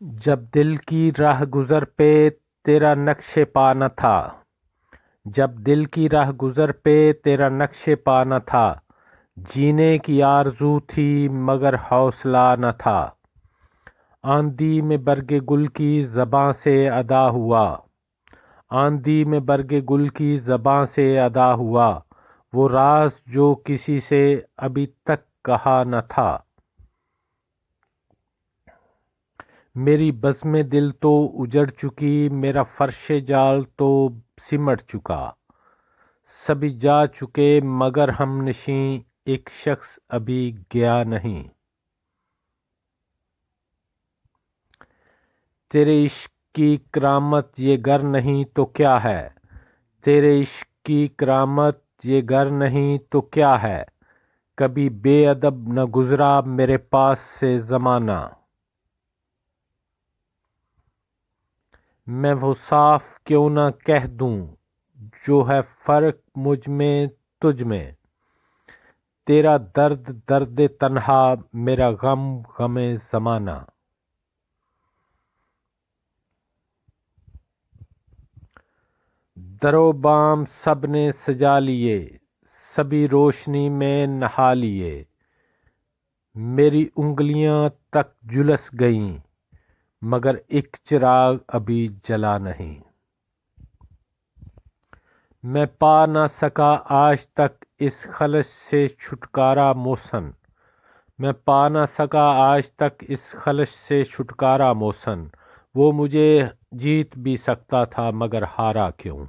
جب دل کی راہ گزر پہ تیرا نقش پا نہ تھا، جب دل کی راہ گزر پہ تیرا نقش پا نہ تھا، جینے کی آرزو تھی مگر حوصلہ نہ تھا۔ آندھی میں برگ گل کی زباں سے ادا ہوا، آندھی میں برگ گل کی زباں سے ادا ہوا، وہ راز جو کسی سے ابھی تک کہا نہ تھا۔ میری بزم دل تو اجڑ چکی، میرا فرش جال تو سمٹ چکا، سبھی جا چکے مگر ہم نشیں ایک شخص ابھی گیا نہیں۔ تیرے عشق کی کرامت یہ گر نہیں تو کیا ہے، تیرے عشق کی کرامت یہ گر نہیں تو کیا ہے، کبھی بے ادب نہ گزرا میرے پاس سے زمانہ۔ میں وہ صاف کیوں نہ کہہ دوں جو ہے فرق مجھ میں تجھ میں، تیرا درد درد تنہا، میرا غم غم زمانہ۔ در و بام سب نے سجا لیے، سبھی روشنی میں نہا لیے، میری انگلیاں تک جھلس گئیں مگر ایک چراغ ابھی جلا نہیں۔ میں پا نہ سکا آج تک اس خلش سے چھٹکارا محسن، میں پا نہ سکا آج تک اس خلش سے چھٹکارا محسن، وہ مجھے جیت بھی سکتا تھا مگر ہارا کیوں۔